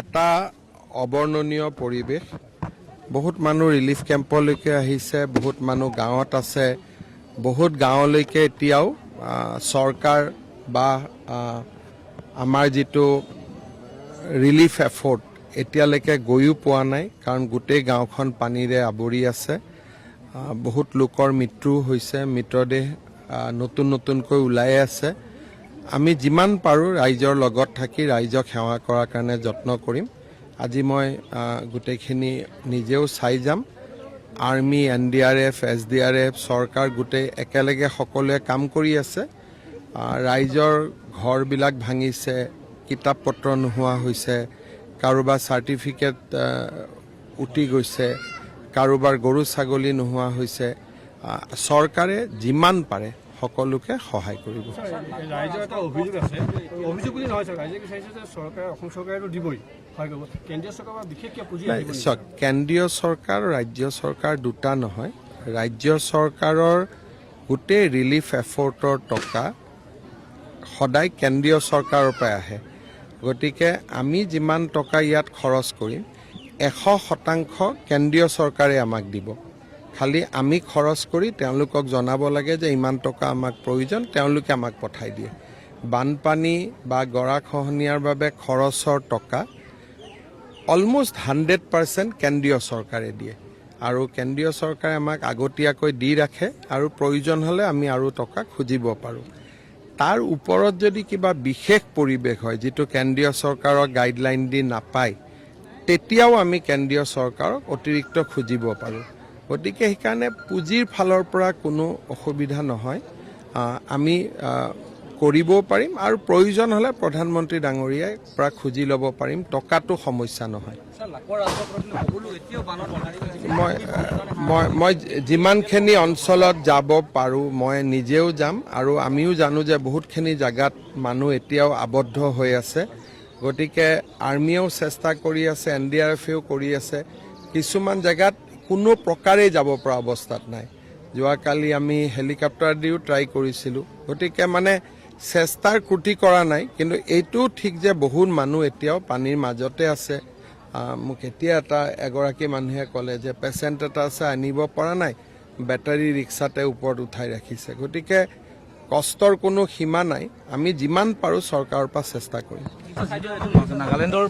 এটা অবৰ্ণনীয় পৰিৱেশ। বহুত মানুহ ৰিলিফ কেম্পলৈকে আহিছে, বহুত মানুহ গাঁৱত আছে, বহুত গাঁৱলৈকে এতিয়াও চৰকাৰ বা আমাৰ যিটো ৰিলিফ এফৰ্ট এতিয়ালৈকে গৈও পোৱা নাই, কাৰণ গোটেই গাঁওখন পানীৰে আৱৰি আছে। বহুত লোকৰ মৃত্যু হৈছে, মৃতদেহ নতুনকৈ ওলাই আছে। আমি যিমান পাৰোঁ ৰাইজৰ লগত থাকি ৰাইজক সেৱা কৰাৰ কাৰণে যত্ন কৰিম। আজি মই গোটেইখিনি নিজেও চাই যাম। আৰ্মি, NDRF, SDRF, চৰকাৰ গোটেই একেলগে সকলোৱে কাম কৰি আছে। ৰাইজৰ ঘৰবিলাক ভাঙিছে, কিতাপ পত্ৰ নোহোৱা হৈছে, কাৰোবাৰ চাৰ্টিফিকেট উটি গৈছে, কাৰোবাৰ গৰু ছাগলী নোহোৱা হৈছে। চৰকাৰে যিমান পাৰে সকলোকে সহায় কৰিব। ৰাইজৰ এটা অভিযোগ আছে, অভিযোগ বুলি নহয়, ৰাইজে বিচাৰিছে যে চৰকাৰে, অসম চৰকাৰেতো দিবই, সহায় কৰিব, কেন্দ্ৰীয় চৰকাৰ বিশেষকৈ পুঁজি আহিব। কেন্দ্ৰীয় চৰকাৰ আৰু ৰাজ্য চৰকাৰ দুটা নহয়। ৰাজ্য চৰকাৰৰ গোটেই ৰিলিফ এফৰ্টৰ টকা সদায় কেন্দ্ৰীয় চৰকাৰৰ পৰাই আহে। গতিকে আমি যিমান টকা ইয়াত খৰচ কৰিম 100% কেন্দ্ৰীয় চৰকাৰে আমাক দিব। খালি আমি খৰচ কৰি তেওঁলোকক জনাব লাগে যে ইমান টকা আমাক প্ৰয়োজন, তেওঁলোকে আমাক পঠাই দিয়ে। বানপানী বা গৰাখহনীয়াৰ বাবে খৰচৰ টকা অলমোষ্ট 100% কেন্দ্ৰীয় চৰকাৰে দিয়ে, আৰু কেন্দ্ৰীয় চৰকাৰে আমাক আগতীয়াকৈ দি ৰাখে, আৰু প্ৰয়োজন হ'লে আমি আৰু টকা খুজিব পাৰোঁ। তাৰ ওপৰত যদি কিবা বিশেষ পৰিৱেশ হয় যিটো কেন্দ্ৰীয় চৰকাৰৰ গাইডলাইন দি নাপায়, তেতিয়াও আমি কেন্দ্ৰীয় চৰকাৰক অতিৰিক্ত খুজিব পাৰোঁ। গতিকে সেইকাৰণে পুঁজিৰ ফালৰ পৰা কোনো অসুবিধা নহয়, আমি কৰিবও পাৰিম, আৰু প্ৰয়োজন হ'লে প্ৰধানমন্ত্ৰী ডাঙৰীয়াই পৰা খুজি ল'ব পাৰিম। টকাটো সমস্যা নহয়। মই যিমানখিনি অঞ্চলত যাব পাৰোঁ মই নিজেও যাম, আৰু আমিও জানো যে বহুতখিনি জেগাত মানুহ এতিয়াও আবদ্ধ হৈ আছে। গতিকে আৰ্মিয়েও চেষ্টা কৰি আছে, NDRFেও কৰি আছে। কিছুমান জেগাত কোনো প্ৰকাৰেই যাব পৰা অৱস্থাত নাই। যোৱাকালি আমি হেলিকপ্টাৰ দিও ট্ৰাই কৰিছিলোঁ। গতিকে মানে চেষ্টাৰ ক্ৰুটি কৰা নাই, কিন্তু এইটোও ঠিক যে বহুত মানুহ এতিয়াও পানীৰ মাজতে আছে। মোক এতিয়া এগৰাকী মানুহে ক'লে যে পেচেণ্ট এটা আছে, আনিব পৰা নাই, বেটাৰী ৰিক্সাতে ওপৰত উঠাই ৰাখিছে। গতিকে কষ্টৰ কোনো সীমা নাই, আমি যিমান পাৰোঁ চৰকাৰৰ পৰা চেষ্টা কৰিম। নাগালেণ্ডৰ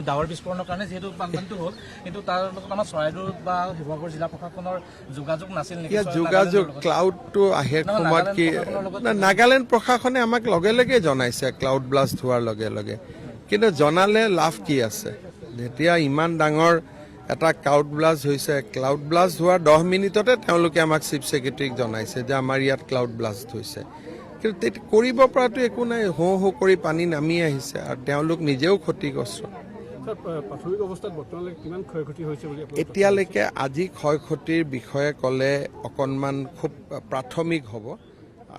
ডাৱৰ বিস্ফোৰণৰ কাৰণে যিহেতু বানপানীটো হ'ল, কিন্তু তাৰ লগত আমাৰ চৰাইদেউ বা শিৱসাগৰ জিলা প্ৰশাসনৰ যোগাযোগ নাছিল নেকি? যোগাযোগ ক্লাউডটো আহে সময়ত কি নাগালেণ্ড প্ৰশাসনে আমাক লগে লগে জনাইছে ক্লাউড ব্লাষ্ট হোৱাৰ লগে লগে, কিন্তু জনালে লাভ কি আছে? যেতিয়া ইমান ডাঙৰ এটা ক্লাউড ব্লাষ্ট হৈছে, ক্লাউড ব্লাষ্ট হোৱাৰ 10 মিনিটতে তেওঁলোকে আমাক চিফ ছেক্ৰেটাৰীক জনাইছে যে আমাৰ ইয়াত ক্লাউড ব্লাষ্ট হৈছে। কিন্তু কৰিব পৰাটো একো নাই, হো কৰি পানী নামি আহিছে, আৰু তেওঁলোক নিজেও ক্ষতিগ্ৰস্ত। এতিয়ালৈকে আজি ক্ষয়ক্ষতিৰ বিষয়ে ক'লে অকণমান খুব প্ৰাথমিক হ'ব,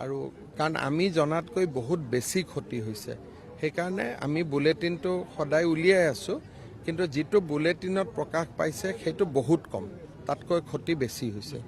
আৰু কাৰণ আমি জনাতকৈ বহুত বেছি ক্ষতি হৈছে। সেইকাৰণে আমি বুলেটিনটো সদায় উলিয়াই আছোঁ, কিন্তু যিটো বুলেটিনত প্ৰকাশ পাইছে সেইটো বহুত কম, তাতকৈ ক্ষতি বেছি হৈছে।